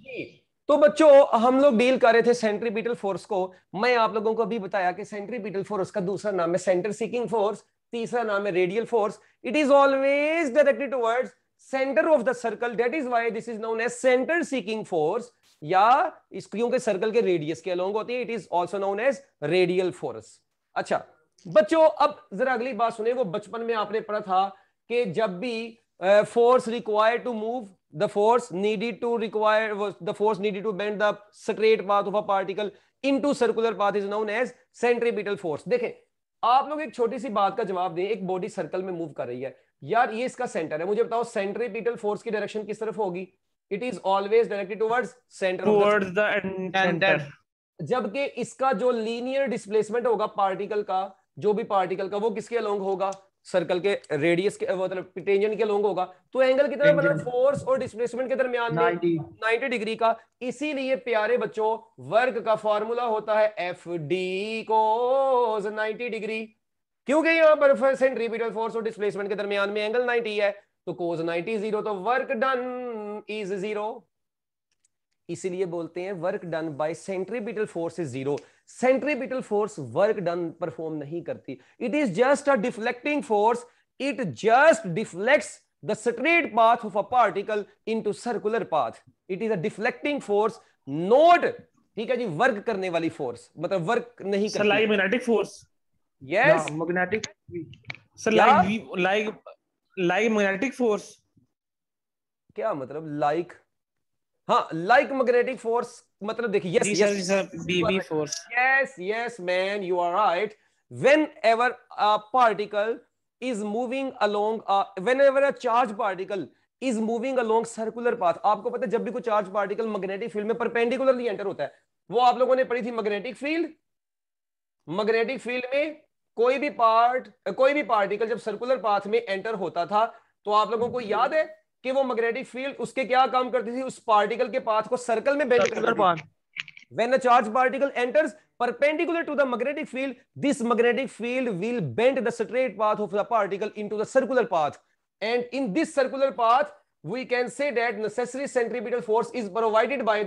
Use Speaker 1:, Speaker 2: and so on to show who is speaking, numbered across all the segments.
Speaker 1: जी। तो बच्चों हम लोग डील कर रहे थे सेंट्रीपिटल फोर्स को। मैं आप लोगों को अभी बताया कि सेंट्रीपिटल फोर्स का दूसरा नाम है सेंटर सीकिंग फोर्स, तीसरा नाम है radial force. It is always directed towards centre of the circle, that is why this is known as centre seeking force. या इस क्योंकि सर्कल के रेडियस के अलोंग होती है, it is also known as radial force. अच्छा बच्चों अब जरा अगली बात सुने। वो बचपन में आपने पढ़ा था कि जब भी force required to move, the force needed to require the force needed to bend the straight path of a particle into circular path is known as centripetal force। देखें आप लोग एक छोटी सी बात का जवाब दें। एक बॉडी सर्कल में मूव कर रही है यार, ये इसका सेंटर है, मुझे बताओ सेंट्रीपिटल फोर्स की डायरेक्शन किस तरफ होगी? It is always directed towards centre of the
Speaker 2: towards the centre.
Speaker 1: जबकि इसका जो लीनियर डिस्प्लेसमेंट होगा पार्टिकल का, जो भी पार्टिकल का, वो किसके अलोंग होगा? सर्कल के रेडियस के मतलब टेंजेंट के अलोंग होगा। तो एंगल कितना बना फोर्स और डिस्प्लेसमेंट के दरमियान में? 90 डिग्री का। इसीलिए प्यारे बच्चों वर्क का फॉर्मूला होता है एफ डी कोस 90 डिग्री, क्योंकि यहां पर सेंट्रीपिटल फोर्स और डिस्प्लेसमेंट के दरमियान में एंगल 90 है। तो कोस 90 जीरो, तो वर्क डन इज जीरो। इसीलिए बोलते हैं work done by centripetal force is zero. Centripetal force work done perform नहीं करती, it is just a deflecting force. It just deflects the straight path of a particle into circular path. It is a deflecting force, not, ठीक है जी, work करने वाली force, मतलब work नहीं
Speaker 2: sir
Speaker 1: करती।
Speaker 2: Like magnetic force.
Speaker 1: Yes
Speaker 3: magnetic.
Speaker 2: Sir
Speaker 1: क्या
Speaker 2: like magnetic force.
Speaker 1: क्या मतलब लाइक? हाँ लाइक मैग्नेटिक फोर्स मतलब देखिए, yes
Speaker 2: ji
Speaker 1: yes
Speaker 2: sir Bibi force.
Speaker 1: yes yes man you are right। whenever a particle is moving along whenever a charge particle is moving along circular path, आपको पता है जब भी कोई charge particle magnetic field में perpendicularly enter होता है, वो आप लोगों ने पढ़ी थी मैग्नेटिक फील्ड। मैग्नेटिक फील्ड में कोई भी पार्टिकल जब सर्कुलर पाथ में एंटर होता था, तो आप लोगों को याद है कि वो मैग्नेटिक फील्ड उसके क्या काम करती थी? उस पार्टिकल के पाथ को सर्कल में बेंड कर देती थी। When a charged particle enters perpendicular to the magnetic field, this magnetic field will bend the straight path of the particle into the circular path. And in this circular path, we can say that necessary centripetal force is provided by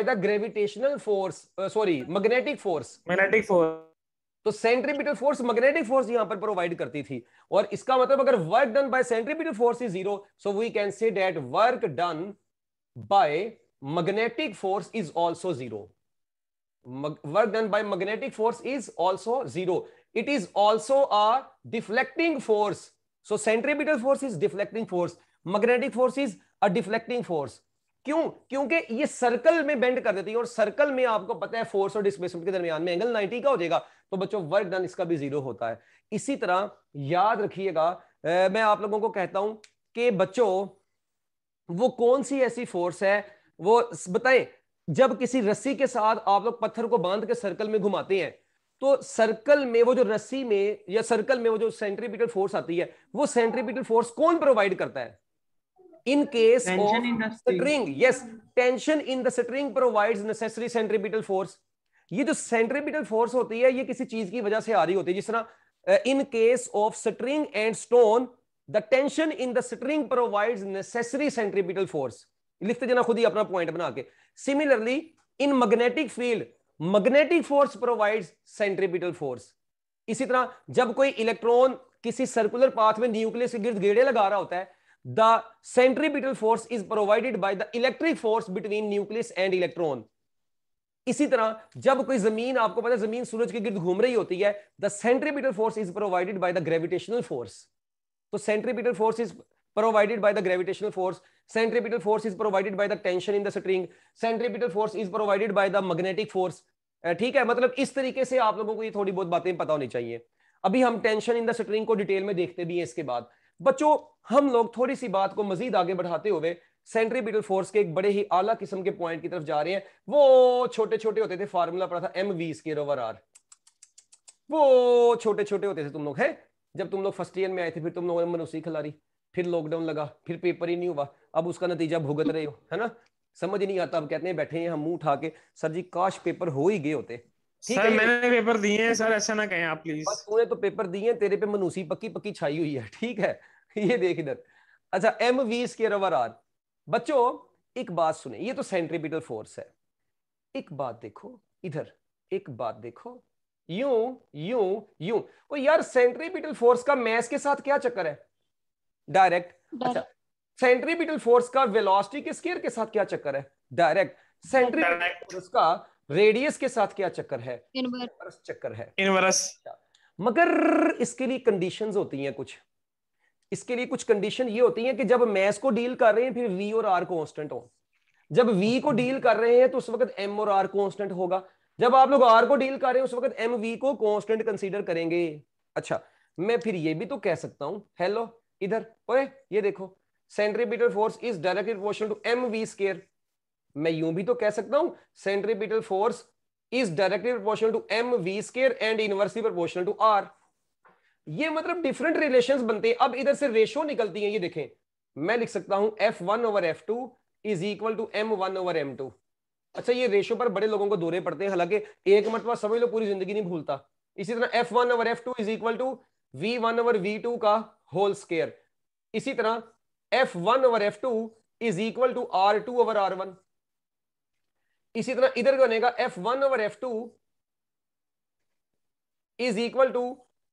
Speaker 1: the gravitational force. Magnetic force.
Speaker 2: Magnetic force.
Speaker 1: तो centripetal force magnetic force यहां पर provide करती थी। और इसका मतलब अगर work done by centripetal force is zero, so we can say that work done by magnetic force is also zero. Work done by magnetic force is also zero. It is also a deflecting force. So centripetal force is deflecting force, magnetic force is a deflecting force। क्यों? क्योंकि ये circle में bend कर देती है, और circle में आपको पता है फोर्स और डिस्प्लेसमेंट के दरमियान में एंगल 90 का हो जाएगा। तो बच्चों वर्क डन इसका भी जीरो होता है। इसी तरह याद रखिएगा, मैं आप लोगों को कहता हूं कि बच्चों वो कौन सी ऐसी फोर्स है, वो बताएं। जब किसी रस्सी के साथ आप लोग पत्थर को बांध के सर्कल में घुमाते हैं, तो सर्कल में वो जो रस्सी में या सर्कल में वो जो सेंट्रीपिटल फोर्स आती है, वो सेंट्रीपिटल फोर्स कौन प्रोवाइड करता है? In case of string, yes, tension in the string provides necessary centripetal force. ये जो सेंट्रीपिटल फोर्स होती है, ये किसी चीज की वजह से आ रही होती है। जिस तरह in case of string and stone, the tension in the string provides necessary centripetal force. लिखते जाना खुद ही अपना पॉइंट बना के। Similarly in magnetic field, magnetic force provides centripetal force. इसी तरह जब कोई इलेक्ट्रॉन किसी सर्कुलर पाथ में न्यूक्लियस के गिर्द गेड़े लगा रहा होता है, the centripetal force is provided by the electric force between nucleus and electron. इसी तरह जब कोई जमीन, आपको पता है जमीन सूरज के गिर्द घूम रही होती है, the centripetal force is provided by the gravitational force. तो centripetal force is provided by the gravitational force, centripetal force is provided by the tension in the string, centripetal force is provided by the magnetic force। ठीक है, मतलब इस तरीके से आप लोगों को ये थोड़ी बहुत बातें पता होनी चाहिए। अभी हम टेंशन इन द स्ट्रिंग को डिटेल में देखते भी हैं। इसके बाद बच्चों हम लोग थोड़ी सी बात को मजीद आगे बढ़ाते हुए सेंट्रीपिटल फोर्स के एक बड़े ही आला किस्म के पॉइंट की तरफ जा रहे हैं। वो छोटे छोटे होते थे, फार्मूला पढ़ा था mv स्क्वायर ओवर r। वो छोटे छोटे होते थे तुम लोग, है जब तुम लोग फर्स्ट ईयर में आए थे, फिर तुम लोगों ने मनूसी खिलारी, फिर लॉकडाउन लगा, फिर पेपर ही नहीं हुआ, अब उसका नतीजा भुगत रहे हो, है ना। समझ नहीं आता, अब कहते हैं बैठे हैं हम मुंह उठा के, सर जी काश पेपर हो ही गए होते। ठीक
Speaker 2: सर
Speaker 1: है,
Speaker 2: मैंने पेपर दिए हैं सर, ऐसा ना कहें आप प्लीज।
Speaker 1: बस तूने तो पेपर दिए, तेरे पे मनूसी पक्की पक्की छाई हुई है। ठीक है, ये देख इधर। अच्छा mv स्क्वायर ओवर r। बच्चों एक बात सुने, ये तो सेंट्रीपिटल फोर्स है। एक बात देखो इधर, एक बात देखो, यूं यूं यूं। ओ यार, सेंट्रीपिटल फोर्स का मैस के साथ क्या चक्कर है? डायरेक्ट। अच्छा, सेंट्रीपिटल फोर्स का वेलोसिटी के स्केयर के साथ क्या चक्कर है? डायरेक्ट। सेंट्रीपिटल फोर्स का रेडियस के साथ क्या चक्कर है? इनवर्स चक्कर है।
Speaker 2: इनवर्स।
Speaker 1: मगर इसके लिए कंडीशंस होती हैं कुछ। इसके लिए कुछ कंडीशन ये होती है कि जब मैस को डील कर रहे हैं फिर वी और आर कांस्टेंट हो। जब वी को डील कर रहे हैं तो उस वक्त एम और आर कांस्टेंट होगा। जब आप लोग आर को डील कर रहे हैं उस वक्त एम वी को कांस्टेंट कंसीडर करेंगे। अच्छा, मैं फिर ये भी तो कह सकता हूं, हेलो इधर, ओए ये देखो, centripetal force is directly proportional to M V square. मैं यूं भी तो कह सकता हूं, centripetal force is directly proportional to M V square and inversely proportional to R. ये मतलब डिफरेंट रिलेशंस बनते हैं। अब इधर से रेशो निकलती है, ये देखें, मैं लिख सकता हूं F1 over F2 is equal to M1 over M2। अच्छा, ये रेशो पर बड़े लोगों को दौरे पड़ते हैं, हालांकि एक मरतबा समझ लो पूरी जिंदगी नहीं भूलता। इसी तरह F1 over F2 is equal to V1 over V2 का होल स्क्वायर। इसी तरह F1 over F2 is equal to R2 over R1। इसी तरह इधर बनेगा F1 over F2 is equal to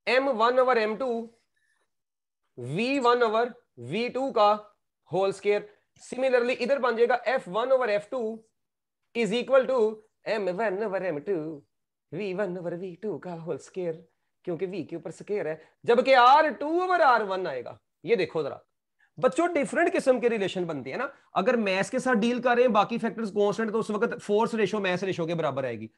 Speaker 1: M1 over M2 V1 over V2 का whole square. Similarly इधर बन जाएगा F1 over F2 is equal to M1 over M2 V1 over V2 का whole square, क्योंकि V के ऊपर स्क्वायर है, जबकि R2 ओवर R1 आएगा। ये देखो जरा बच्चों, डिफरेंट किस्म के रिलेशन बनते हैं ना। अगर मैस के साथ डील कर रहे हैं, बाकी फैक्टर्स कांस्टेंट, तो उस वक्त फोर्स रेशो मैस रेशो के बराबर आएगी।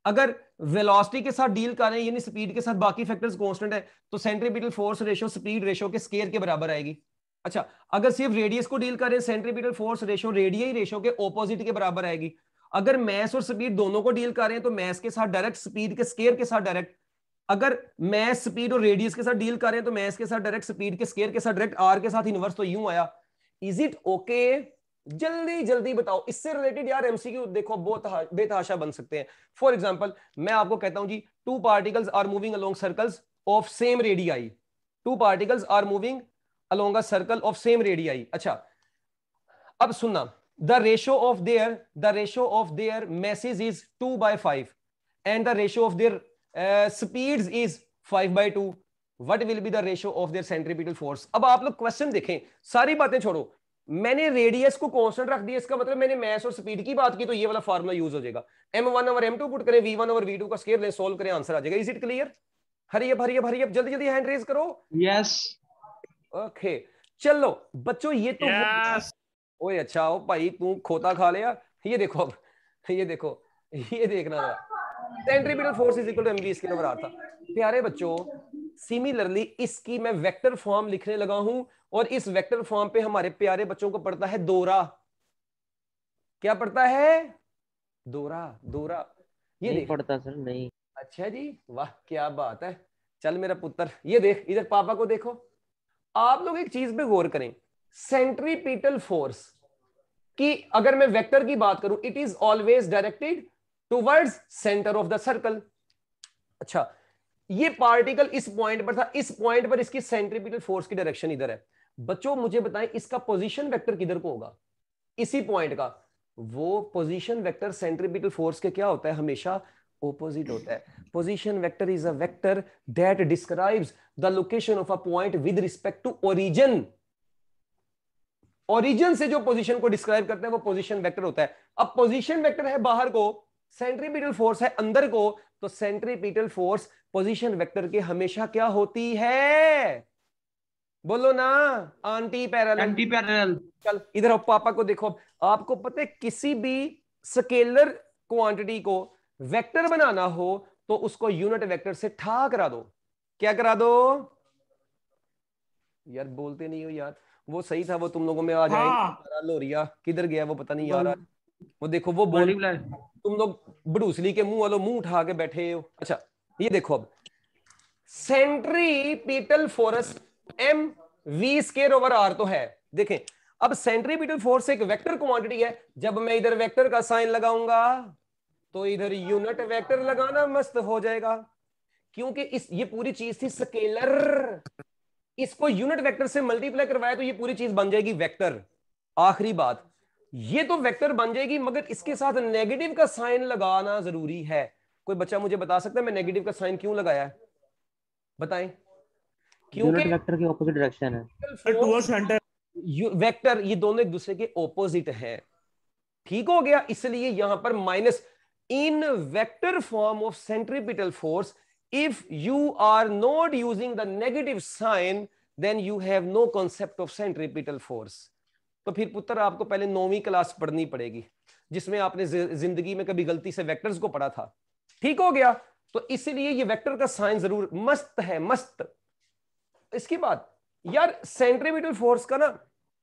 Speaker 1: अगर वेलोसिटी के साथ डील कर रहे हैं, यानी स्पीड के साथ, बाकी फैक्टर्स कांस्टेंट है, तो centripetal force ratio speed ratio के स्केयर के बराबर आएगी। अच्छा, अगर सिर्फ रेडियस को डील कर रहे हैं, centripetal force ratio radii ratio के ऑपोजिट के बराबर आएगी। अगर मैस और स्पीड दोनों को डील कर रहे हैं तो मैस के साथ डायरेक्ट, स्पीड के स्केयर के साथ डायरेक्ट। अगर मैस स्पीड और रेडियस के साथ डील कर रहे हैं तो मैस के साथ डायरेक्ट, स्पीड के स्केयर के साथ डायरेक्ट, आर के साथ इनवर्स। तो यूं आया। Is it okay? जल्दी जल्दी बताओ, इससे रिलेटेड यार एमसीक्यू देखो बहुत बेतहाशा बन सकते हैं। फॉर एग्जांपल मैं आपको कहता हूं जी, two particles are moving along circles of same radii. Two particles are moving along a circle of same radii. अच्छा, अब सुनना, the ratio of their masses is 2/5 and the ratio of their speeds is 5/2। What will be the ratio of their centripetal force? अब आप लोग question देखें, सारी बातें छोड़ो, मैंने रेडियस को कांस्टेंट रख दिया, इसका मतलब मैंने मैस और स्पीड की बात की, तो ये वाला फार्मूला यूज हो जाएगा। M1 ओवर M2 पुट करें, V1 ओवर V2 का स्क्वायर लें, सोल्व करें, आंसर आ जाएगा। Is it clear? Hurry up hurry up hurry up, जल्दी जल्दी हैंड रेज करो।
Speaker 3: यस।
Speaker 1: ओके, चलो बच्चों, ये तो
Speaker 2: यस।
Speaker 1: ओए अच्छा हो भाई, तू खोता खा लिया। ये देखो अब, ये देखो, ये देखना था, centripetal force is equal to mv square over r था। प्यारे बच्चों, सिमिलरली इसकी मैं वेक्टर फॉर्म लिखने लगा हूं, और इस वेक्टर फॉर्म पे हमारे प्यारे बच्चों को पड़ता है दौरा। क्या पड़ता है? दौरा। दौरा ये
Speaker 3: नहीं
Speaker 1: देख
Speaker 3: पड़ता सर, नहीं।
Speaker 1: अच्छा जी, वाह क्या बात है। चल मेरा पुत्र, ये देख इधर, पापा को देखो। आप लोग एक चीज पे गौर करें, सेंट्रीपिटल फोर्स की अगर मैं वेक्टर की बात करूं, it is always directed towards centre of the circle. अच्छा, ये पार्टिकल इस पॉइंट पर था, इस पॉइंट पर इसकी सेंट्रीपिटल फोर्स की डायरेक्शन इधर है। बच्चों मुझे बताएं, इसका पोजीशन वेक्टर किधर को होगा? इसी पॉइंट का। वो पोजीशन वेक्टर सेंट्रीपिटल फोर्स के क्या होता है? हमेशा ऑपोजिट होता है। Position vector is a vector that describes the location of a point with respect to origin. Origin से जो पोजीशन को डिस्क्राइब करता है वो पोजीशन वेक्टर होता है। अब पोजीशन वेक्टर है बाहर को, सेंट्रीपिटल फोर्स है अंदर को, तो सेंट्रीपिटल फोर्स पोजीशन वेक्टर के हमेशा क्या होती है? बोलो ना, एंटी पैरेलल।
Speaker 3: Anti parallel.
Speaker 1: चल इधर आप पापा को देखो। आपको पता है किसी भी स्केलर क्वांटिटी को वेक्टर बनाना हो तो उसको यूनिट वेक्टर से ठा करा दो। क्या करा दो? यार बोलते नहीं हो यार, वो सही था, वो तुम लोगों में आ जाएंगे। लोरिया किधर गया वो पता नहीं यार। वो देखो वो बोल, तुम लोग बड़ूसली के मुंह वालों मुंह उठा के बैठे हो। अच्छा ये देखो, अब centripetal force M V square over R तो है। देखें, अब सेंट्रीपिटल फोर्स एक वेक्टर क्वांटिटी है। जब मैं इधर वेक्टर का साइन लगाऊंगा तो इधर यूनिट वेक्टर लगाना मस्त हो जाएगा, क्योंकि ये पूरी चीज थी स्केलर। इसको यूनिट वेक्टर से मल्टीप्लाई करवाया तो ये पूरी चीज बन जाएगी वेक्टर। आखिरी बात, ये तो वेक्टर बन जाएगी, मगर इसके साथ नेगेटिव का साइन लगाना जरूरी है। कोई बच्चा मुझे बता सकता है मैं नेगेटिव का साइन क्यों लगाया है? बताएं। क्योंकि
Speaker 3: यूनिट वेक्टर की ऑपोजिट डायरेक्शन है।
Speaker 2: Toward centre.
Speaker 1: वेक्टर ये दोनों एक दूसरे के ऑपोजिट हैं। ठीक हो गया, इसलिए यहां पर minus in vector form of centripetal force if you are not using the negative sign then you have no concept of centripetal force. तो फिर पुत्र आपको पहले 9वीं क्लास पढ़नी पड़ेगी जिसमें आपने जिंदगी में कभी गलती से वेक्टर्स को पढ़ा था। ठीक हो गया, तो इसलिए ये वेक्टर का साइन जरूर मस्त है, मस्त। इसके बाद यार सेंट्रीपिटल फोर्स का ना,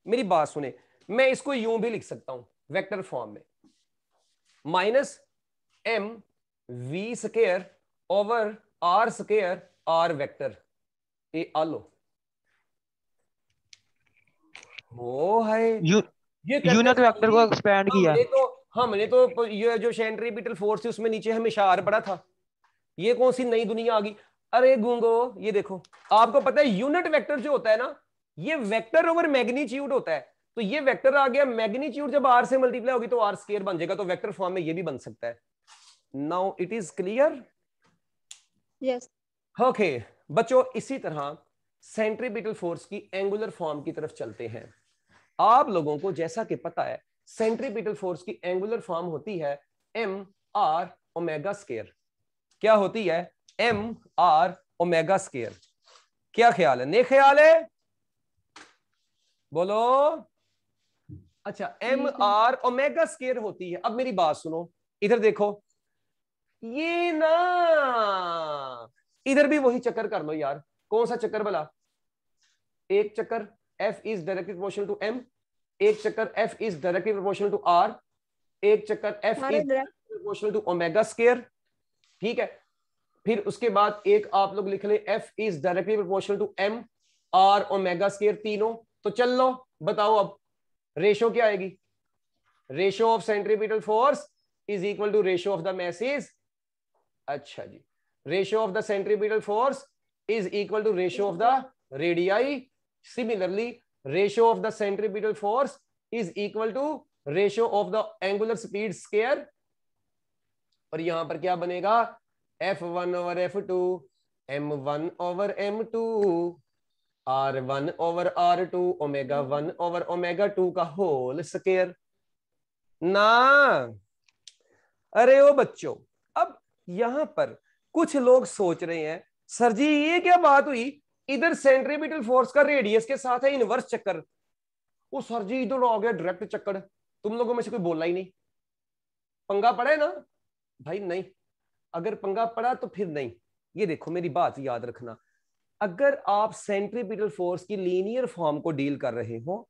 Speaker 1: मेरी बात सुने, मैं इसको यूं भी लिख सकता हूं वेक्टर फॉर्म में, minus M V square over R square R vector. ये आलो हो है ये
Speaker 3: यूनिट वेक्टर को एक्सपेंड किया।
Speaker 1: हमने तो ये जो सेंट्रीपिटल फोर्स है उसमें नीचे हमेशा आर पड़ा था। ये कौन सी नई दुनिया आ गई? अरे गूंगो, ये देखो, आपको पता है यूनिट वेक्टर जो होता है ना, ये वेक्टर ओवर मैग्नीट्यूड होता है। तो ये वेक्टर आ गया, मैग्नीट्यूड जब आर से मल्टीप्लाई होगी तो आर स्क्वायर बन जाएगा, तो वेक्टर फॉर्म में ये भी बन सकता है। Now it is clear?
Speaker 4: Yes.
Speaker 1: Okay बच्चों, इसी तरह सेंट्रीपिटल फोर्स की एंगुलर फॉर्म की तरफ चलते हैं। आप लोगों को जैसा कि पता है सेंट्रीपिटल फोर्स की एंगुलर फॉर्म होती है एम आर ओमेगा स्क्वायर। क्या होती है? M R omega square. क्या ख्याल है? नहीं ख्याल है? बोलो। अच्छा, एम आर ओमेगा स्क्वायर होती है। अब मेरी बात सुनो, इधर देखो, ये ना इधर भी वही चक्कर कर लो यार। कौन सा चक्कर भला? एक चक्कर F is directly proportional to M, एक चक्कर F is directly proportional to R, एक चक्कर F is proportional to omega square. ठीक है, फिर उसके बाद एक आप लोग लिख ले F is directly proportional to M R omega square, तीनों। तो चल लो, बताओ अब रेशो क्या आएगी? Ratio of centripetal force is equal to ratio of the masses. अच्छा जी, ratio of the centripetal force is equal to ratio of the radii. Similarly ratio of the centripetal force is equal to ratio of the angular speed square. और यहां पर क्या बनेगा? F1 over F2, M1 over M2, R1 over R2, omega 1 over omega 2 का whole square ना। अरे ओ बच्चों, अब यहां पर कुछ लोग सोच रहे हैं सर जी ये क्या बात हुई, इधर सेंट्रीपिटल फोर्स का रेडियस के साथ है इनवर्स चक्कर। वो सर जी इधर आ गया डायरेक्ट चक्कर, तुम लोगों में से कोई बोला ही नहीं। पंगा पड़ा है ना भाई? नहीं, अगर पंगा पड़ा तो फिर नहीं। ये देखो मेरी बात याद रखना, अगर आप सेंट्रीपिटल फोर्स की लीनियर फॉर्म को डील कर रहे हो,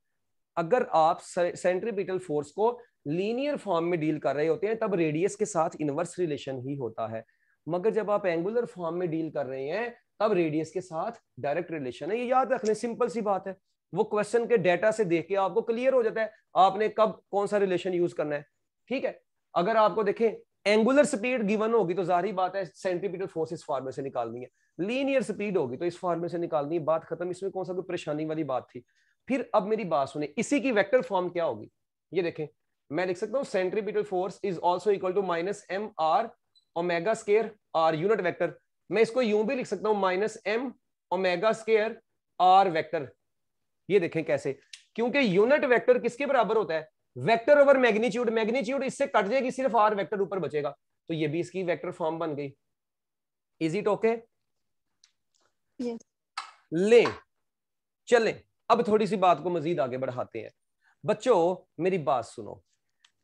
Speaker 1: अगर आप सेंट्रीपिटल फोर्स को लीनियर फॉर्म में डील कर रहे होते हैं तब रेडियस के साथ इनवर्स रिलेशन ही होता है। मगर जब आप एंगुलर फॉर्म में डील कर रहे हैं तब रेडियस के साथ डायरेक्ट रिलेशन है। ये याद रखने, सिंपल सी बात है। वो क्वेश्चन के डेटा से देख के आपको क्लियर हो जाता है आपने कब कौन सा रिलेशन यूज करना है। ठीक है, अगर आपको देखें एंगुलर स्पीड गिवन होगी तो जाहिर बात है सेंट्रीपिटल फोर्स इस फॉर्मूले से निकालनी है, लीनियर स्पीड होगी तो इस फॉर्मूले से निकालनी है, बात खत्म। इसमें कौन सा कोई परेशानी वाली बात थी? फिर अब मेरी बात सुने, इसी की वेक्टर फॉर्म क्या होगी? ये देखें, मैं लिख सकता हूं centripetal force is also equal to minus M R omega square R unit vector. मैं इसको यूं भी लिख सकता हूं minus M omega square R vector. ये देखें कैसे, क्योंकि यूनिट वेक्टर किसके बराबर होता है? Vector over magnitude. मैग्नीट्यूड इससे कट जाएगी, सिर्फ आर वेक्टर ऊपर बचेगा, तो ये भी इसकी वेक्टर फॉर्म बन गई। Is it okay?
Speaker 4: यस।
Speaker 1: ले चलें, अब थोड़ी सी बात को मजीद आगे बढ़ाते हैं। बच्चों मेरी बात सुनो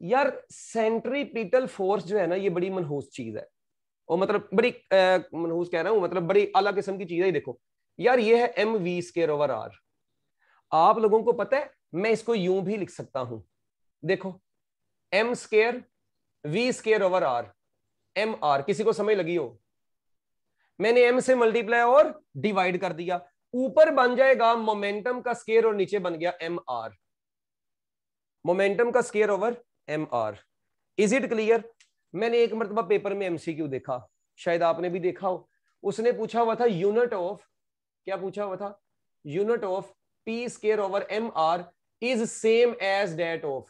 Speaker 1: यार, सेंट्रीपिटल फोर्स जो है ना ये बड़ी मनहूस चीज है, और मतलब बड़ी मनहूस कह रहा हूं, मतलब बड़ी आला किस्म की चीज है। देखो यार, ये है M V square over R. आप लोगों को पता है मैं इसको यूं भी लिख सकता हूं, देखो M square V square over R, M R. किसी को समझ लगी हो? मैंने एम से मल्टीप्लाई और डिवाइड कर दिया, ऊपर बन जाएगा मोमेंटम का स्क्वायर और नीचे बन गया एम आर, मोमेंटम का square over M R. Is it clear? मैंने एक मरतबा पेपर में एमसीक्यू देखा, शायद आपने भी देखा हो। उसने पूछा हुआ था यूनिट ऑफ, क्या पूछा हुआ था? Unit of P square over M R is same as that of,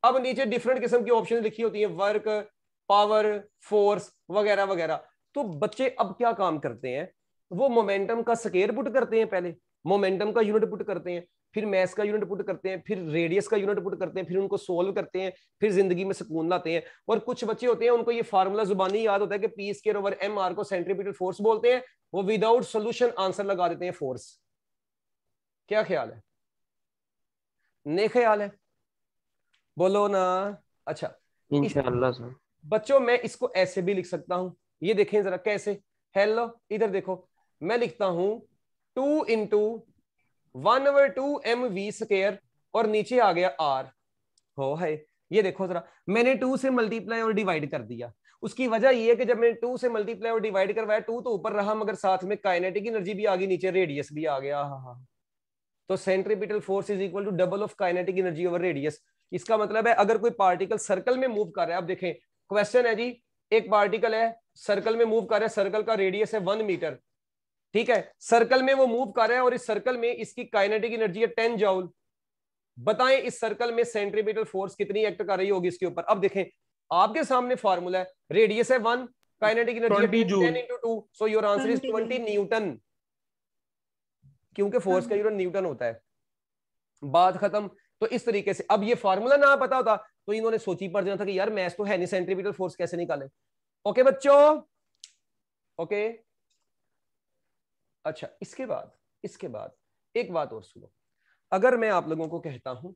Speaker 1: अब नीचे डिफरेंट किस्म की ऑप्शन लिखी होती है, वर्क, पावर, फोर्स वगैरह वगैरह। तो बच्चे अब क्या काम करते हैं, वो मोमेंटम का स्केयर पुट करते हैं, पहले मोमेंटम का यूनिट पुट करते हैं, फिर मैस का यूनिट पुट करते हैं, फिर रेडियस का यूनिट पुट करते हैं, फिर उनको सोल्व करते हैं, फिर जिंदगी में सुकून लाते हैं। और कुछ बच्चे होते हैं उनको ये फार्मूला जुबानी याद होता है कि P square over M R को सेंट्रीपिटल फोर्स बोलते हैं, वो विदाउट सोल्यूशन आंसर लगा देते हैं फोर्स। क्या ख्याल है, ने ख्याल है, बोलो ना। अच्छा
Speaker 3: इंशाल्लाह सर।
Speaker 1: बच्चों मैं इसको ऐसे भी लिख सकता हूं, ये देखें जरा कैसे। हेलो इधर देखो, मैं लिखता हूं 2 इंटू 1/2 mv स्क्वायर और नीचे आ गया r। हो है, ये देखो जरा, मैंने 2 से मल्टीप्लाई और डिवाइड कर दिया। उसकी वजह ये है कि जब मैंने 2 से मल्टीप्लाई और डिवाइड करवाया, 2 तो ऊपर रहा मगर साथ में काइनेटिक एनर्जी भी आ गई, नीचे रेडियस भी आ गया। हाँ, तो centripetal force is equal to double of kinetic energy over radius. इसका मतलब है अगर कोई पार्टिकल सर्कल में मूव कर रहा है, अब देखें क्वेश्चन है जी, एक पार्टिकल है सर्कल में मूव कर रहा है, सर्कल का रेडियस है 1 मीटर, ठीक है, सर्कल में वो मूव कर रहा है और इस सर्कल में इसकी काइनेटिक एनर्जी है 10 जूल। बताएं इस सर्कल में सेंट्रीपिटल फोर्स कितनी एक्ट कर रही होगी इसके ऊपर। अब देखें आपके सामने फार्मूला है, रेडियस है 1, kinetic energy
Speaker 2: 20 joule.
Speaker 1: 10 into 2, so your answer is
Speaker 4: 20
Speaker 1: 20 Newton, क्योंकि फोर्स का यूनिट न्यूटन होता है। बात खत्म। तो इस तरीके से अब ये फार्मूला ना पता होता तो इन्होंने सोची पड़ जाना था कि यार मैथ्स तो है नहीं, सेंट्रीपिटल फोर्स कैसे निकाले। ओके बच्चों, ओके। अच्छा इसके बाद एक बात और सुनो, अगर मैं आप लोगों को कहता हूं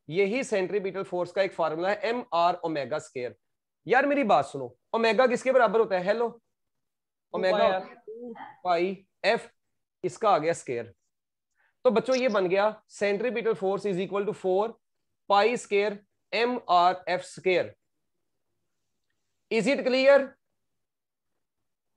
Speaker 1: यही सेंट्रीपिटल फोर्स का एक फार्मूला है एम आर ओमेगा स्क्वायर। यार मेरी बात सुनो, ओमेगा किसके बराबर होता है, हेलो, ओमेगा पाई एफ, इसका आ गया स्क्वायर। तो बच्चों ये बन गया centripetal force is equal to 4 pi square M R F square. Is it clear?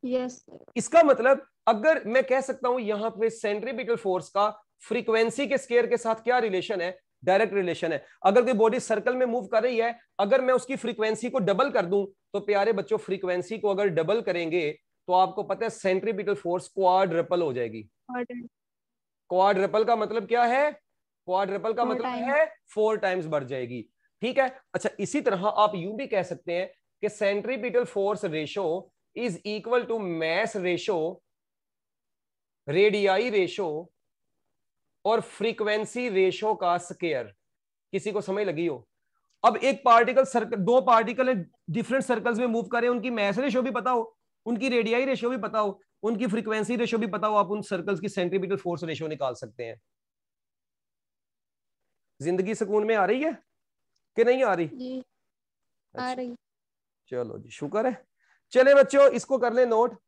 Speaker 4: Yes.
Speaker 1: इसका मतलब अगर मैं कह सकता हूं यहां पे सेंट्रीपिटल फोर्स का फ्रीक्वेंसी के स्केयर के साथ क्या रिलेशन है, डायरेक्ट रिलेशन है। अगर कोई बॉडी सर्कल में मूव कर रही है, अगर मैं उसकी फ्रीक्वेंसी को डबल कर दूं, तो प्यारे बच्चों फ्रीक्वेंसी को अगर डबल करेंगे तो आपको पता है सेंट्रीपिटल फोर्स क्वाड्रपल हो जाएगी। क्वाड्रपल का मतलब क्या है, क्वाड्रपल का मतलब है 4 टाइम्स बढ़ जाएगी, ठीक है। अच्छा इसी तरह आप यूं भी कह सकते हैं कि centripetal force ratio is equal to mass ratio, radii ratio और फ्रीक्वेंसी रेशो का स्क्वायर। किसी को समझ लगी हो? अब एक पार्टिकल सर्कल, दो पार्टिकल है डिफरेंट सर्कल्स में मूव कर रहे हैं, उनकी मैस रेशो भी पता हो, उनकी रेडियाई रेशो भी पता हो, उनकी फ्रीक्वेंसी रेशो भी पता हो, आप उन सर्कल्स की सेंट्रीपिटल फोर्स रेशो निकाल सकते हैं। जिंदगी सुकून में आ रही है कि नहीं आ रही?
Speaker 4: जी
Speaker 1: अच्छा,
Speaker 4: आ रही।
Speaker 1: चलो जी शुक्र है। चले बच्चों इसको कर ले नोट।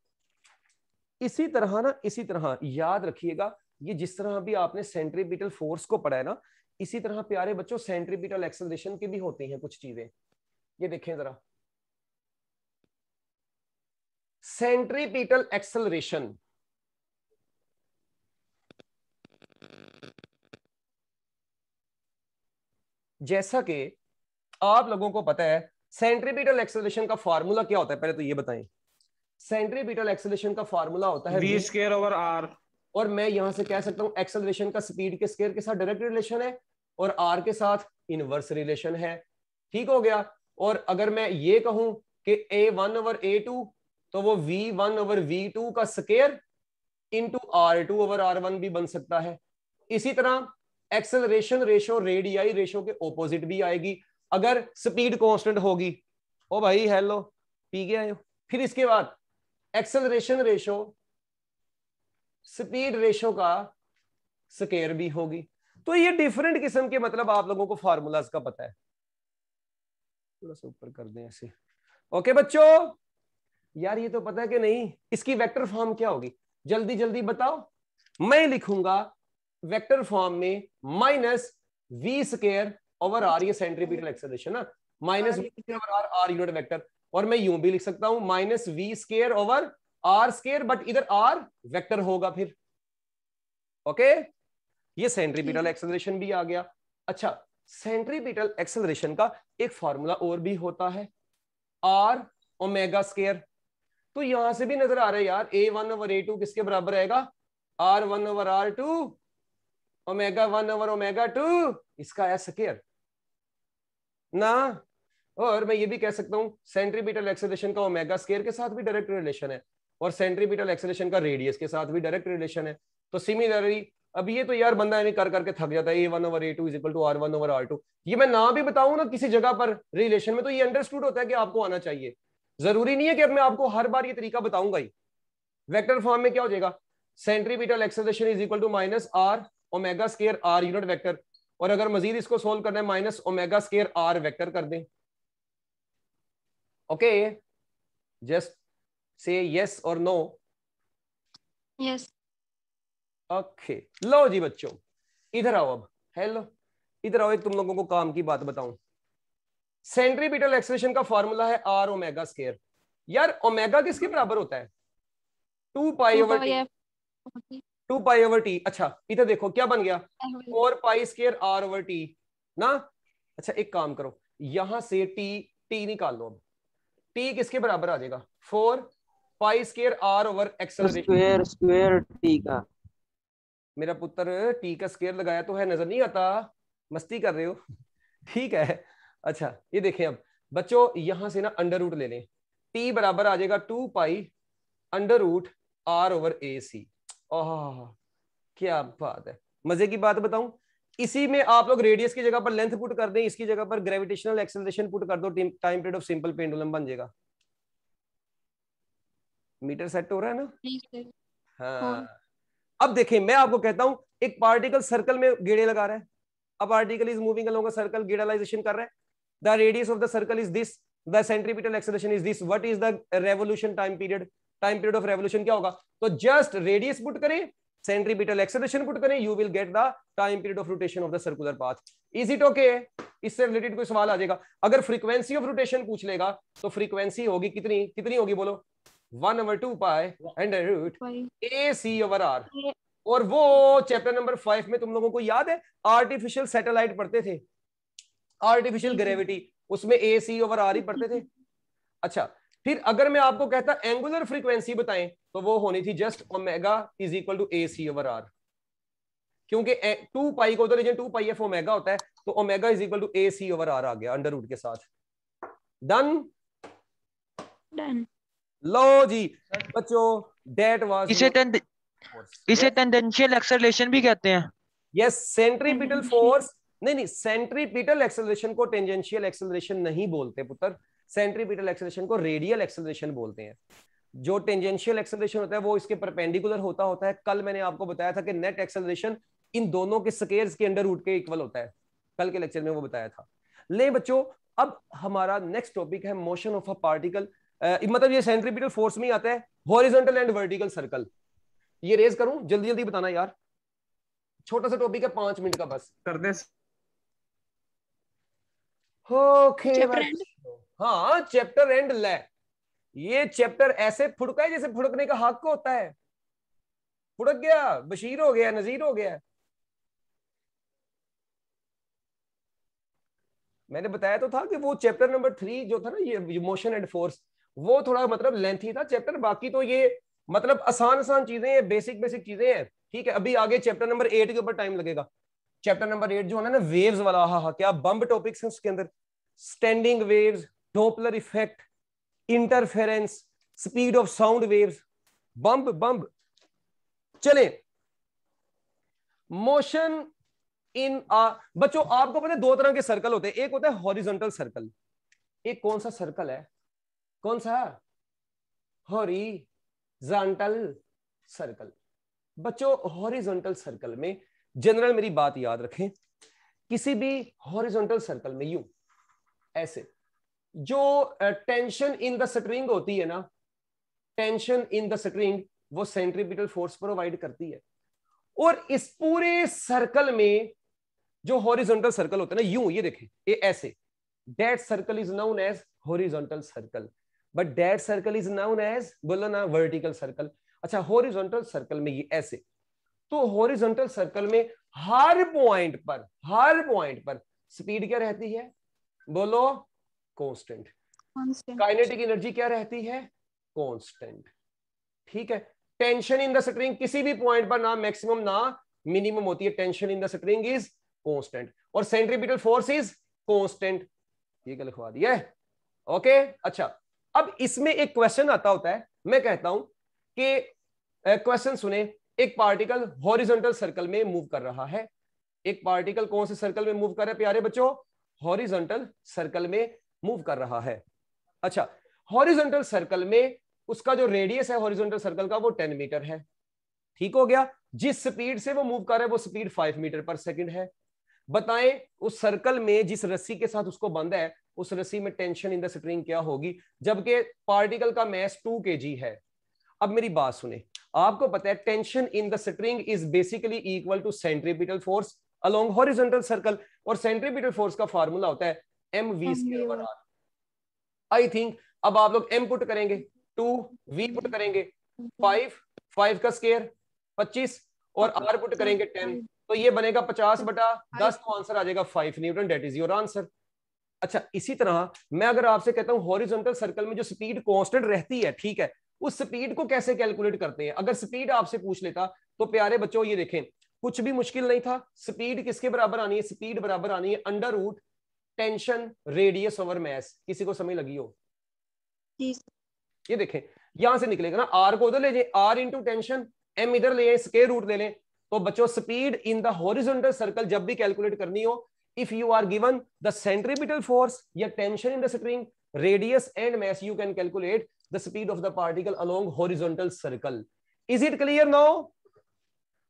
Speaker 1: इसी तरह याद रखिएगा, ये जिस तरह भी आपने सेंट्रीपिटल फोर्स को पढ़ा है ना, इसी तरह प्यारे बच्चों सेंट्रीपिटल एक्सेलरेशन की भी होती हैं कुछ चीजें। ये देखें जरा, सेंट्रीपिटल एक्सेलरेशन जैसा कि आप लोगों को पता है, सेंट्रीपिटल एक्सेलरेशन का फार्मूला क्या होता है, पहले तो ये बताएं। सेंट्रीपिटल एक्सेलरेशन का फार्मूला होता है
Speaker 2: v स्क्वायर ओवर r।
Speaker 1: और मैं यहां से कह सकता हूं एक्सेलरेशन का स्पीड के स्क्वायर के साथ डायरेक्ट रिलेशन है और r के साथ इनवर्स रिलेशन है, ठीक हो गया। और अगर मैं ये कहूं कि a1 ओवर a2 तो वो v1 ओवर v2 का square into r2 over r1 भी बन सकता है। इसी तरह एक्सेलरेशन रेशो रेडियाई रेशो के ऑपोजिट भी आएगी अगर स्पीड कांस्टेंट होगी। ओ भाई हेलो, पी गया आयो। फिर इसके बाद एक्सेलरेशन रेशो स्पीड रेशो का स्क्वायर भी होगी। तो ये डिफरेंट किस्म के मतलब आप लोगों को फार्मूलाज का पता है। थोड़ा सा ऊपर कर दें ऐसे। ओके बच्चों, यार ये तो पता है कि नहीं, इसकी वेक्टर फॉर्म क्या होगी जल्दी जल्दी बताओ। मैं लिखूंगा वेक्टर फॉर्म में minus V square over R, ये सेंट्रीपिटल एक्सेलरेशन ना, minus V square over R, R unit vector. और मैं यूं भी लिख सकता हूं minus V square over R square, but इधर आर वेक्टर होगा फिर। ओके, ये सेंट्रीपिटल एक्सेलरेशन भी आ गया। अच्छा, सेंट्रीपिटल एक्सेलरेशन का एक फॉर्मूला और भी होता है, आर ओमेगा स्क्वायर। तो यहां से भी नजर आ रहा है यार, a1 ओवर a2 किसके बराबर आएगा, r1 over r2 omega 1 over omega 2, इसका है स्क्वायर। ना। और मैं ये भी कह सकता हूं सेंट्रीपिटल एक्सेलरेशन का ओमेगा स्क्वायर के साथ भी डायरेक्ट रिलेशन है और सेंट्रीपिटल एक्सेलरेशन का रेडियस के साथ भी डायरेक्ट रिलेशन है। तो सिमिलरली अब ये तो यार बंदा यानी कर करके थक जाता है, A1/A2 is equal to R1/R2। ये मैं ना भी बताऊं ना किसी जगह पर रिलेशन में तो ये अंडरस्टूड होता है कि आपको आना चाहिए। जरूरी नहीं है कि अब मैं आपको हर बार ये तरीका बताऊंगा ही। वेक्टर फॉर्म में क्या हो जाएगा, centripetal acceleration is equal to minus R omega square R unit vector, और अगर मजीद इसको सोल्व करना है minus omega square R vector कर दें। ओके, जस्ट से यस और नो।
Speaker 4: Yes.
Speaker 1: ओके लो जी बच्चों, इधर आओ अब। हेलो, इधर आओ, एक तुम लोगों को काम की बात बताऊं। सेंट्रीपिटल एक्सेलरेशन का फॉर्मूला है आर ओमेगा स्क्वायर। यार ओमेगा किसके बराबर होता है, 2 pi over T. 2 pi over T. अच्छा इधर देखो क्या बन गया, 4 pi square R over T ना। अच्छा एक काम करो, यहां से टी निकाल लो। अब टी किसके बराबर आ जाएगा, 4 pi square R over acceleration.
Speaker 3: Square T का।
Speaker 1: मेरा पुत्र टी का स्क्वायर लगाया तो है, नजर नहीं आता, मस्ती कर रहे हो। ठीक है। अच्छा ये देखें अब बच्चों, यहां से ना अंडर रूट ले लें, टी बराबर आ जाएगा 2 pi under root R over A C. ओह क्या बात है, मजे की बात बताऊं, इसी में आप लोग रेडियस की जगह पर लेंथ पुट कर दें, इसकी जगह पर ग्रेविटेशनल एक्सेलरेशन पुट कर दो, time period of simple pendulum बन जाएगा। मीटर सेट हो रहा है ना।
Speaker 4: Yes, sir.
Speaker 1: हाँ अब देखें, मैं आपको कहता हूं एक पार्टिकल सर्कल में गेड़े लगा रहा है, a particle is moving along a circle, gedalization कर रहा है, the radius of the circle is this, the centripetal acceleration is this, what is the revolution time period, time period of revolution क्या होगा, तो just radius put करें, centripetal acceleration put करें, you will get the time period of rotation of the circular path. Is it okay? इससे related कोई सवाल आ जाएगा। अगर फ्रीक्वेंसी ऑफ रोटेशन पूछ लेगा तो फ्रीक्वेंसी होगी कितनी, कितनी होगी बोलो, 1/2 pi under root A C over R. और वो चैप्टर नंबर 5 में तुम लोगों को याद है आर्टिफिशियल सैटेलाइट पढ़ते थे, आर्टिफिशियल ग्रेविटी, उसमें ए सी ओवर आर ही पढ़ते थे। अच्छा फिर अगर मैं आपको कहता एंगुलर फ्रीक्वेंसी बताएं तो वो होनी थी just omega is equal to A C over R, क्योंकि 2 पाई को उधर 2 पाई एफ ओमेगा होता है, तो omega is equal to A C over R आ गया अंडर रूट के साथ। Done
Speaker 4: Done.
Speaker 1: लो जी बच्चों, दैट वाज
Speaker 3: इसे टेंजेंशियल एक्सेलरेशन भी कहते हैं।
Speaker 1: यस, सेंट्रीपिटल फोर्स, नहीं सेंट्रीपिटल एक्सेलरेशन को टेंजेंशियल एक्सेलरेशन नहीं बोलते पुत्र, सेंट्रीपिटल एक्सेलरेशन को रेडियल एक्सेलरेशन बोलते हैं। जो टेंजेंशियल एक्सेलरेशन होता है वो इसके परपेंडिकुलर होता है। कल मैंने आपको बताया था कि नेट एक्सेलरेशन इन दोनों के स्क्वायर्स के अंडर रूट के इक्वल होता है, कल के लेक्चर में वो बताया था। ले बच्चों अब हमारा नेक्स्ट टॉपिक है मोशन ऑफ अ पार्टिकल, मतलब ये सेंट्रीपिटल फोर्स में आता है हॉरिजॉन्टल एंड वर्टिकल सर्कल। ये रेज करूं, जल्दी जल्दी बताना यार, छोटा सा टॉपिक है 5 मिनट का बस
Speaker 2: कर दे।
Speaker 1: Okay
Speaker 4: Chapter end?
Speaker 1: हाँ चैप्टर एंड ले, ये चैप्टर ऐसे फुड़का है जैसे फुड़कने का हक होता है। फुड़क गया, बशीर हो गया, नजीर हो गया। मैंने बताया तो था कि वो चैप्टर नंबर 3 जो था ना, ये मोशन एंड फोर्स, वो थोड़ा मतलब लेंथी था चैप्टर, बाकी तो ये मतलब आसान आसान चीजें हैं, बेसिक बेसिक चीजें हैं। ठीक है, अभी आगे चैप्टर नंबर 8 के ऊपर टाइम लगेगा। चैप्टर नंबर 8 जो है ना वेव्स वाला, हाँ क्या बम्ब टॉपिक्स हैं उसके अंदर, standing waves, Doppler effect, interference, speed of sound waves, बम्ब बम्ब। चले मोशन इन बच्चों आपको पता है 2 तरह के सर्कल होते हैं, एक होता है हॉरिजॉन्टल सर्कल, एक कौन सा सर्कल है, कौन सा, हॉरिजॉन्टल सर्कल। बच्चों हॉरिजॉन्टल सर्कल में जनरल मेरी बात याद रखें, किसी भी हॉरिजॉन्टल सर्कल में यूं ऐसे जो टेंशन इन द स्ट्रिंग होती है ना, टेंशन इन द स्ट्रिंग वो सेंट्रीपिटल फोर्स प्रोवाइड करती है। और इस पूरे सर्कल में जो हॉरिजॉन्टल सर्कल होता है ना यूं, ये देखें ये ऐसे, that circle is known as horizontal circle, but that circle is known as, बोलो ना, वर्टिकल सर्कल। अच्छा हॉरिजॉन्टल सर्कल में ये ऐसे, तो हॉरिजॉन्टल सर्कल में हर पॉइंट पर स्पीड क्या रहती है, बोलो, कांस्टेंट।
Speaker 4: Constant.
Speaker 1: काइनेटिक एनर्जी क्या रहती है, कांस्टेंट। ठीक है, टेंशन इन द स्ट्रिंग किसी भी पॉइंट पर ना मैक्सिमम ना मिनिमम होती है, tension in the string is constant, और सेंट्रीपिटल फोर्स इज कांस्टेंट। ये क्या लिखवा दिया है, ओके। अच्छा, अब इसमें एक क्वेश्चन आता होता है, मैं कहता हूं कि क्वेश्चन सुने, एक पार्टिकल हॉरिजॉन्टल सर्कल में मूव कर रहा है। एक पार्टिकल कौन से सर्कल में मूव कर रहा है प्यारे बच्चों? हॉरिजॉन्टल सर्कल में मूव कर रहा है। अच्छा, हॉरिजॉन्टल सर्कल में उसका जो रेडियस है हॉरिजॉन्टल सर्कल का वो 10 मीटर है। ठीक हो गया। जिस स्पीड से वो मूव कर रहा है वो स्पीड 5 मीटर पर सेकंड है। बताएं उस सर्कल में जिस रस्सी के साथ उसको बंधा है उस रस्सी में टेंशन इन द स्ट्रिंग क्या होगी, जबकि पार्टिकल का मास 2 kg है। अब मेरी बात सुने, आपको पता है tension in the string is basically equal to centripetal force along horizontal circle, और सेंट्रीपिटल फोर्स का फार्मूला होता है mv²/r। आई थिंक अब आप लोग m पुट करेंगे, 2 v पुट करेंगे 5 का स्क्वायर 25 और r पुट करेंगे 10, तो ये बनेगा 50/10, तो आंसर आ जाएगा 5 Newton. That is your answer. अच्छा, इसी तरह मैं अगर आपसे कहता हूं हॉरिजॉन्टल सर्कल में जो स्पीड कांस्टेंट रहती है, ठीक है, उस स्पीड को कैसे कैलकुलेट करते हैं? अगर स्पीड आपसे पूछ लेता तो प्यारे बच्चों ये देखें, कुछ भी मुश्किल नहीं था। स्पीड किसके बराबर आनी है? स्पीड बराबर आनी है under root tension radius over mass. किसी को समझ लगी हो? ये देखें, यहां से निकलेगा ना, आर को उधर ले जाए, आर इंटू टेंशन, एम इधर ले स्क्वायर रूट ले लें, तो बच्चों speed in the horizontal circle जब भी कैलकुलेट करनी हो, if you are given the centripetal force या tension in the string, radius and mass, you can calculate the speed of the particle along horizontal circle. Is it clear now?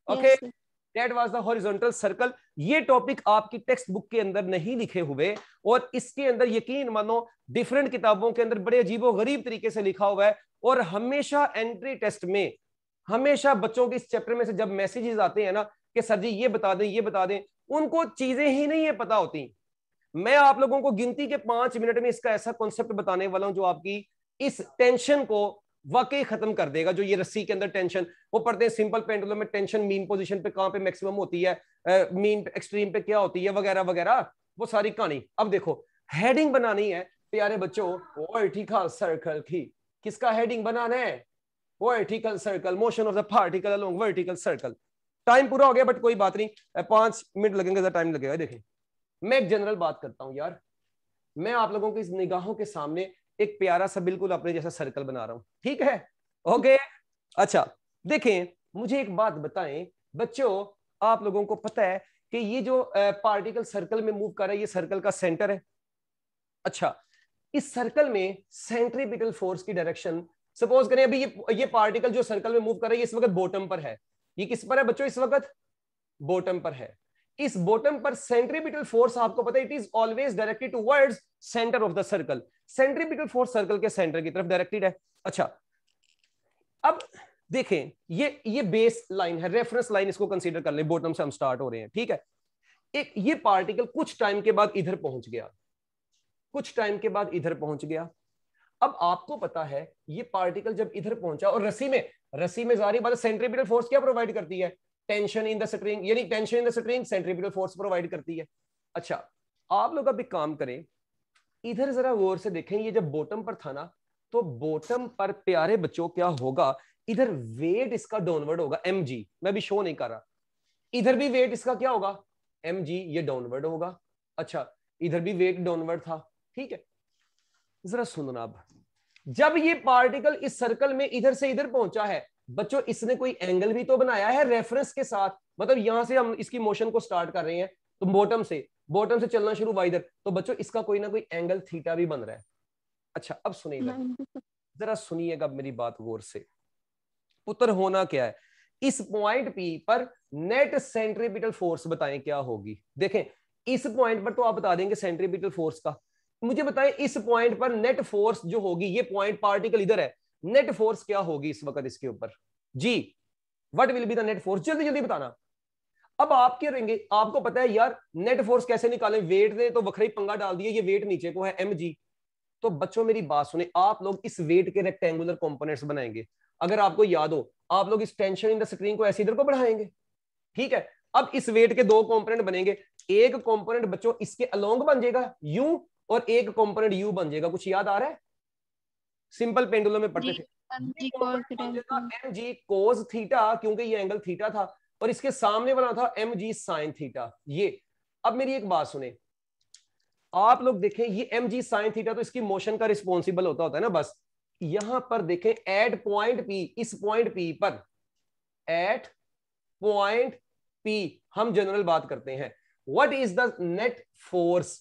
Speaker 1: Okay, that was the horizontal circle. ये topic आपकी textbook के अंदर नहीं लिखे हुए, और इसके अंदर यकीन मानो डिफरेंट किताबों के अंदर बड़े अजीबो गरीब तरीके से लिखा हुआ है। और हमेशा एंट्री टेस्ट में हमेशा बच्चों के इस चैप्टर में से जब मैसेजेस आते हैं ना कि सर जी ये बता दें ये बता दें, उनको चीजें ही नहीं है पता होती। मैं आप लोगों को गिनती के 5 मिनट में इसका ऐसा कॉन्सेप्ट बताने वाला हूं जो आपकी इस टेंशन को वाकई खत्म कर देगा। जो ये रस्सी के अंदर टेंशन, वो पढ़ते हैं सिंपल पेंडुलम में टेंशन मीन पोजीशन पे कहां पे मैक्सिमम होती है, मीन एक्सट्रीम पे क्या होती है, वगैरह वगैरह, वो सारी कहानी। अब देखो, हेडिंग बनानी है प्यारे बच्चों वर्टिकल सर्कल की। किसका हेडिंग बनाना है? Vertical circle, motion of the particle along vertical circle. Time पूरा हो गया बट कोई बात नहीं, 5 मिनट लगेंगे, टाइम लगेगा। देखें, मैं एक जनरल बात करता हूं यार, मैं आप लोगों की इस निगाहों के सामने एक प्यारा सा बिल्कुल अपने जैसा सर्कल बना रहा हूं, ठीक है? ओके, अच्छा देखें, मुझे एक बात बताएं बच्चों, आप लोगों को पता है कि ये जो पार्टिकल सर्कल में मूव कर रहा है, ये सर्कल का सेंटर है। अच्छा, इस सर्कल में सेंट्रीपिटल फोर्स की डायरेक्शन, सपोज करें अभी ये पार्टिकल जो सर्कल में मूव कर रहा है ये इस वक्त बॉटम पर है। ये किस पर है बच्चों? इस वक्त बॉटम पर है। इस बॉटम पर सेंट्रीपिटल फोर्स आपको पता है it is always directed towards centre of the circle. Centripetal force circle के सेंटर की तरफ डायरेक्टेड है। अच्छा, अब देखें, ये बेस लाइन है, रेफरेंस लाइन इसको कंसीडर कर ले, बॉटम से हम स्टार्ट हो रहे हैं, ठीक है? एक ये पार्टिकल कुछ टाइम के बाद इधर पहुंच गया, कुछ टाइम के बाद इधर पहुंच गया। अब आपको पता है ये पार्टिकल जब इधर पहुंचा, और रस्सी में जारी बात है, सेंट्रीपिटल फोर्स क्या प्रोवाइड करती है? टेंशन इन द स्ट्रिंग, यानी tension in the string centripetal force provide करती है। अच्छा, आप लोग अब एक काम करें, इधर जरा गौर से देखें, ये जब बॉटम पर था ना, तो बॉटम पर प्यारे बच्चों क्या होगा? इधर वेट इसका डाउनवर्ड होगा, mg, मैं भी शो नहीं कर रहा, इधर भी वेट इसका क्या होगा? mg, ये डाउनवर्ड होगा। अच्छा, इधर भी वेट डाउनवर्ड था, ठीक है? जरा सुनना, अब जब ये पार्टिकल इस सर्कल में इधर से इधर पहुंचा है बच्चों, इसने कोई एंगल भी तो बनाया है रेफरेंस के साथ। मतलब यहां से हम इसकी मोशन को स्टार्ट कर रहे हैं, तो बॉटम से चलना शुरू हुआ इधर, तो बच्चों इसका कोई ना कोई एंगल थीटा भी बन रहा है। अच्छा, अब सुनिएगा, जरा सुनिएगा मेरी बात गौर से। पुत्र होना क्या है? इस पॉइंट पी पर नेट सेंट्रीपिटल फोर्स बताएं क्या होगी। देखें, इस पॉइंट पर तो आप बता देंगे सेंट्रीपिटल फोर्स का, मुझे बताएं इस पॉइंट पर नेट फोर्स जो होगी, ये पॉइंट पार्टिकल इधर है, नेट फोर्स क्या होगी इस वक्त इसके ऊपर? जी, what will be the net force? जल्दी जल्दी बताना। अब आप क्या करेंगे? आपको पता है यार नेट फोर्स कैसे निकालें, वेट ने तो वखरा ही पंगा डाल दिया, ये वेट नीचे को है mg। तो बच्चों मेरी बात सुने, आप लोग इस वेट के रेक्टेंगुलर कंपोनेंट्स बनाएंगे। अगर आपको याद हो, आप लोग इस टेंशन इन द स्ट्रिंग को ऐसे इधर को बढ़ाएंगे, ठीक है? अब इस वेट के 2 कंपोनेंट बनेंगे, एक कंपोनेंट बच्चों इसके अलोंग बन जाएगा u, और एक कंपोनेंट u बन जाएगा। कुछ याद आ रहा है? सिंपल पेंडुलम में पढ़ते थे, mg cos थीटा, क्योंकि ये एंगल थीटा था, और इसके सामने वाला था mg sin थीटा। ये अब मेरी एक बात सुने, आप लोग देखें ये mg sin थीटा तो इसकी मोशन का रिस्पॉन्सिबल होता है ना, बस यहां पर देखें एट पॉइंट P, इस पॉइंट P पर, एट पॉइंट P हम जनरल बात करते हैं, what is the net force,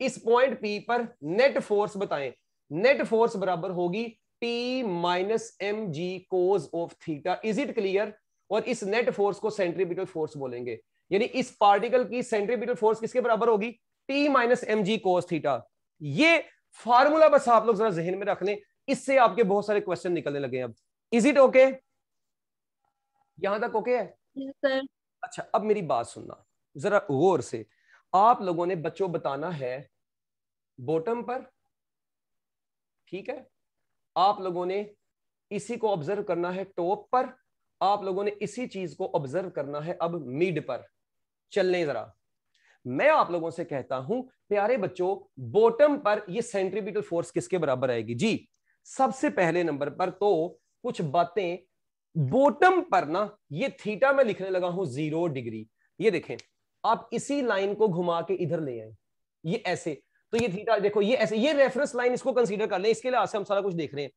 Speaker 1: इस पॉइंट P पर नेट फोर्स बताएं। नेट फोर्स बराबर होगी T minus M G cos of theta, is it clear. और इस नेट फोर्स को सेंट्रीपिटल फोर्स बोलेंगे, यानी इस पार्टिकल की सेंट्रीपिटल फोर्स किसके बराबर होगी, T minus M G cos theta. ये फार्मूला बस आप लोग जरा जहन में रख लें, इससे आपके बहुत सारे क्वेश्चन निकलने लगे हैं अब। इज इट ओके, यहां तक ओके है?
Speaker 4: Yes, sir.
Speaker 1: अच्छा अब मेरी बात सुनना जरा गौर से, आप लोगों ने बच्चों बताना है बॉटम पर, ठीक है, आप लोगों ने इसी को ऑब्जर्व करना है टॉप पर, आप लोगों ने इसी चीज को ऑब्जर्व करना है अब मिड पर। चलने जरा, मैं आप लोगों से कहता हूं प्यारे बच्चों, बॉटम पर ये सेंट्रीपिटल फोर्स किसके बराबर आएगी जी। सबसे पहले नंबर पर तो कुछ बातें, बॉटम पर ना ये थीटा में लिखने लगा हूं 0 डिग्री, ये देखें आप इसी लाइन को घुमा के इधर ले आए, ये ऐसे, तो ये थीटा देखो ये ऐसे, ये रेफरेंस लाइन इसको कंसीडर कर लें, इसके लिए हम सारा कुछ देख रहे हैं।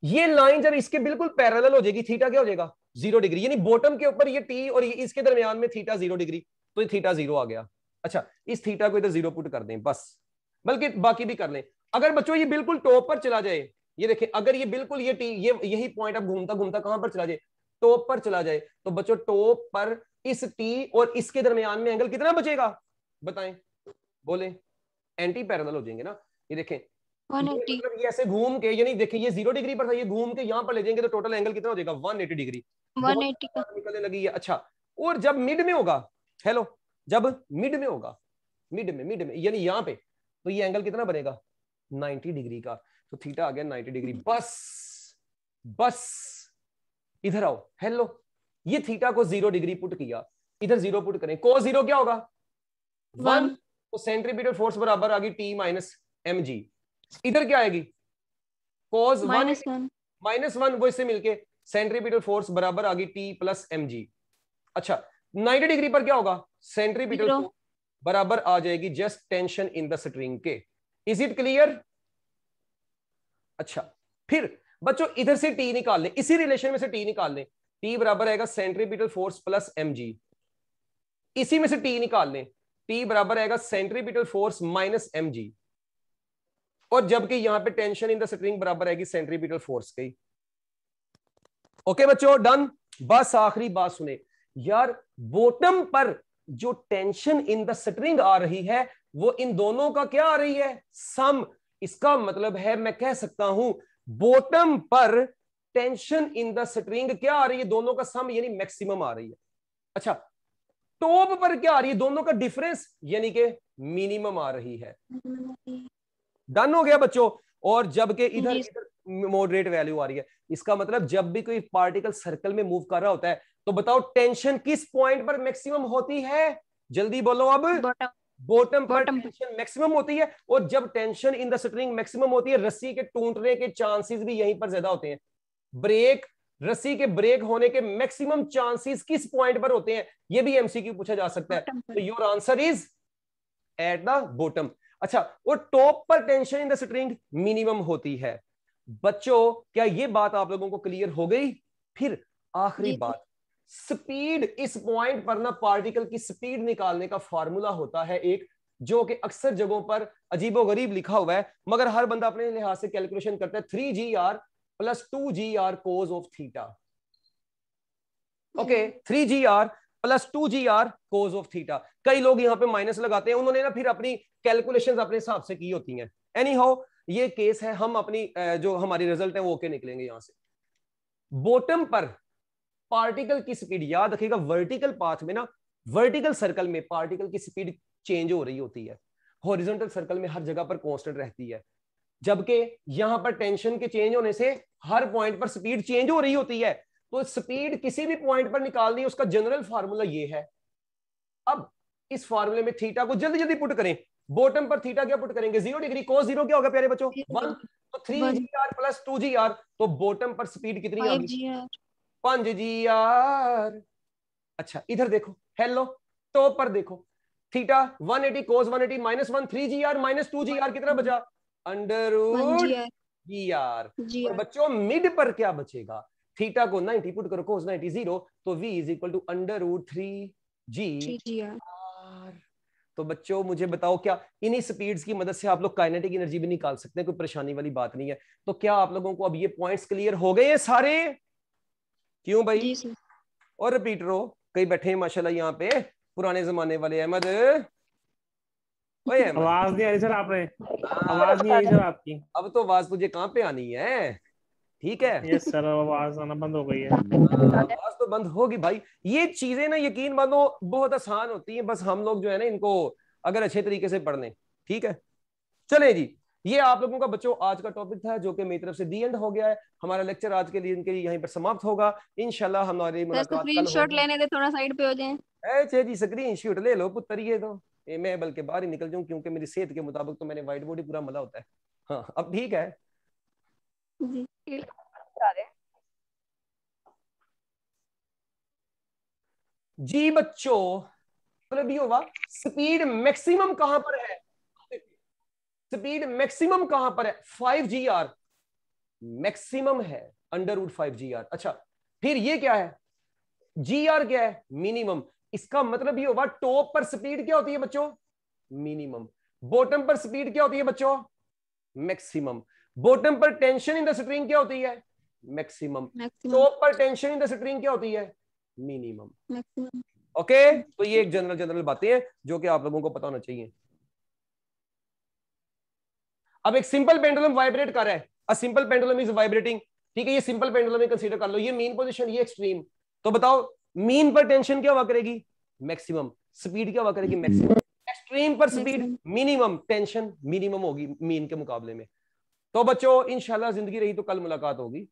Speaker 1: ये लाइन जब इसके बिल्कुल पैरेलल हो जाएगी, थीटा क्या हो जाएगा 0 डिग्री, यानी बॉटम के ऊपर ये टी और ये इसके दरमियान में थीटा 0 डिग्री, तो ये थीटा 0 आ गया। अच्छा इस थीटा को इधर 0 पुट कर दें बस, बल्कि बाकी भी कर लें। अगर बच्चों ये बिल्कुल टॉप पर चला जाए, ये देखें अगर ये बिल्कुल ये टी ये यही पॉइंट अब घूमता घूमता कहां पर चला जाए, टॉप पर चला जाए, तो बच्चों टॉप पर इस टी और इसके दरमियान में एंगल कितना बचेगा बताएं, बोले, एंटी पैरेलल हो जाएंगे ना। ये देखें
Speaker 4: 180.
Speaker 1: मतलब ये ऐसे घूम के, यानी देखिए ये 0 डिग्री पर था, ये घूम के यहां पर ले जाएंगे तो टोटल एंगल कितना हो जाएगा 180 डिग्री,
Speaker 4: 180 का.
Speaker 1: निकलने लगी है। अच्छा और जब मिड में होगा, हेलो जब मिड में होगा, मिड में यानी यहां पे, तो ये एंगल कितना बनेगा 90 डिग्री का, तो थीटा आ गया 90 डिग्री। बस इधर आओ, हेलो ये थीटा को 0 डिग्री पुट किया, इधर 0 पुट करें, cos 0 क्या होगा 1, तो सेंट्रीपिटल फोर्स बराबर आ गई T माइनस एम जी। इधर क्या आएगी cos 1 माइनस 1, वो इससे मिलके सेंट्रीपिटल फोर्स बराबर आ गई T प्लस एम जी। अच्छा 90 डिग्री पर क्या होगा, सेंट्रीपिटल फोर्स बराबर आ जाएगी just tension in the string के। Is it clear? अच्छा फिर बच्चों इधर से T निकाल लें, इसी रिलेशन में से T निकाल लें, T बराबर आएगा centripetal force plus M G. इसी में से T निकाल लें, T बराबर आएगा centripetal force minus M G, और जबकि यहां पे टेंशन इन द स्ट्रिंग बराबर आएगी सेंट्रीपिटल फोर्स की। ओके बच्चों डन। बस आखिरी बात सुने यार, बॉटम पर जो टेंशन इन द स्ट्रिंग आ रही है वो इन दोनों का क्या आ रही है, सम। इसका मतलब है मैं कह सकता हूं बॉटम पर टेंशन इन द स्ट्रिंग क्या आ रही है, दोनों का सम यानी मैक्सिमम आ रही है। अच्छा टॉप पर क्या आ रही है, दोनों का डिफरेंस यानी कि मिनिमम आ रही है। डन हो गया बच्चों। और जबकि इधर मॉडरेट वैल्यू आ रही है, इसका मतलब जब भी कोई पार्टिकल सर्कल में मूव कर रहा होता है तो बताओ टेंशन किस पॉइंट पर मैक्सिमम होती है, जल्दी बोलो अब। बॉटम पर टेंशन मैक्सिमम होती है, और जब tension in the string maximum होती है, रस्सी के टूटने के चांसेस भी यहीं पर ज्यादा होते हैं। ब्रेक, रस्सी के ब्रेक होने के मैक्सिमम चांसेस किस पॉइंट पर होते हैं, ये भी एमसीक्यू पूछा जा सकता है। तो your answer is at the bottom. अच्छा और टॉप पर tension in the string minimum होती है। बच्चों क्या ये बात आप लोगों को क्लियर हो गई? फिर आखिरी बात, स्पीड, इस पॉइंट पर ना पार्टिकल की स्पीड निकालने का फार्मूला होता है एक, जो कि अक्सर जगहों पर अजीबोगरीब लिखा हुआ है, मगर हर बंदा अपने लिहाज से कैलकुलेशन करता है, 3GR plus 2GR cos of theta. Okay 3GR plus 2GR cos of theta. कई लोग यहाँ पे माइनस लगाते हैं, उन्होंने ना फिर अपनी कैलकुलेशंस अपने हिसाब से की होती हैं। एनी हाउ ये केस है, हम अपनी जो हमारी रिजल्ट है वो ओके निकलेंगे यहां से। बॉटम पर पार्टिकल की स्पीड, याद रखिएगा वर्टिकल पाथ में ना, वर्टिकल सर्कल में पार्टिकल की स्पीड चेंज हो रही होती है, हॉरिजॉन्टल सर्कल में हर जगह पर कांस्टेंट रहती है, जबकि यहां पर टेंशन के चेंज होने से हर पॉइंट पर स्पीड चेंज हो रही होती है। तो स्पीड किसी भी पॉइंट पर निकालनी है, उसका जनरल फार्मूला ये है। अब इस फार्मूले में थीटा को जल्दी जल्दी पुट करें। बॉटम पर थीटा क्या पुट करेंगे, 0 डिग्री, cos 0 क्या होगा प्यारे बच्चों 1, तो 3GR प्लस 2GR, तो बॉटम पर स्पीड कितनी आ गई 5GR। अच्छा इधर देखो, हेलो टॉप पर देखो, थीटा 180 cos 180 -1 3gr -2gr कितना बचा? Under root gr। और बच्चों मिड पर क्या बचेगा? थीटा को 90 पुट करो, cos 90 0, तो v is equal to under root 3gr। तो बच्चों मुझे बताओ, क्या इन्हीं स्पीड्स की मदद से आप लोग काइनेटिक एनर्जी भी निकाल सकते हैं? कोई परेशानी वाली बात नहीं है। तो क्या आप लोगों को अब ये पॉइंट्स क्लियर हो गए हैं सारे? क्यों भाई? और रिपीटरो कई बैठे हैं माशाल्लाह यहाँ पे पुराने जमाने वाले। अहमद,
Speaker 2: आवाज नहीं आ रही सर, आपने आवाज नहीं आई सर आपकी।
Speaker 1: अब तो आवाज तुझे कहाँ पे आनी है? ठीक है,
Speaker 2: यस सर, आवाज आना बंद हो गई है।
Speaker 1: आवाज तो बंद होगी भाई। ये चीजें ना यकीन मानो बहुत आसान होती हैं, बस हम लोग जो है ना इनको अगर अच्छे तरीके से पढ़ लें। ठीक है, चले जी। ये आप लोगों का बच्चों आज का टॉपिक था, जो कि मेरी तरफ से दी एंड हो गया है। हमारा लेक्चर आज के लिए इनके लिए यहीं पर समाप्त होगा। इंशाल्लाह हमारी मुलाकात कल
Speaker 4: स्क्रीनशॉट लेने दे, थोड़ा साइड पे हो जाएं।
Speaker 1: ऐसे जी स्क्रीनशॉट ले लो पुत्र, ये तो मैं बल्कि बाहर ही निकल जाऊं, क्योंकि मेरी सेहत के मुताबिक तो मैंने व्हाइट बोर्ड ही पूरा मला होता है। हाँ अब ठीक है जी बच्चों। मतलब ये होगा स्पीड मैक्सिमम कहां पर है? स्पीड मैक्सिमम कहां पर है? 5gr मैक्सिमम है, अंडर रूट 5gr। अच्छा फिर ये क्या है? gr क्या है? मिनिमम। इसका मतलब ये होगा टॉप पर स्पीड क्या होती है बच्चों? मिनिमम। बॉटम पर स्पीड क्या होती है बच्चों? मैक्सिमम। बॉटम पर टेंशन इन द स्ट्रिंग क्या होती है? मैक्सिमम। टॉप पर टेंशन इन द स्ट्रिंग क्या होती है? मिनिमम। ओके, तो ये एक जनरल बातें हैं जो कि आप लोगों को पता होना चाहिए। अब एक सिंपल पेंडुलम वाइब्रेट कर रहा है, a simple pendulum is vibrating. ठीक है, ये सिंपल पेंडुलम ही कंसीडर कर लो, ये मीन पोजीशन, ये एक्सट्रीम। तो बताओ मीन पर टेंशन क्या हुआ करेगी? मैक्सिमम। स्पीड क्या हुआ करेगी? मैक्सिमम। एक्सट्रीम पर स्पीड मिनिमम, टेंशन मिनिमम होगी मीन के मुकाबले में। तो बच्चों इंशाल्लाह जिंदगी रही तो कल मुलाकात होगी।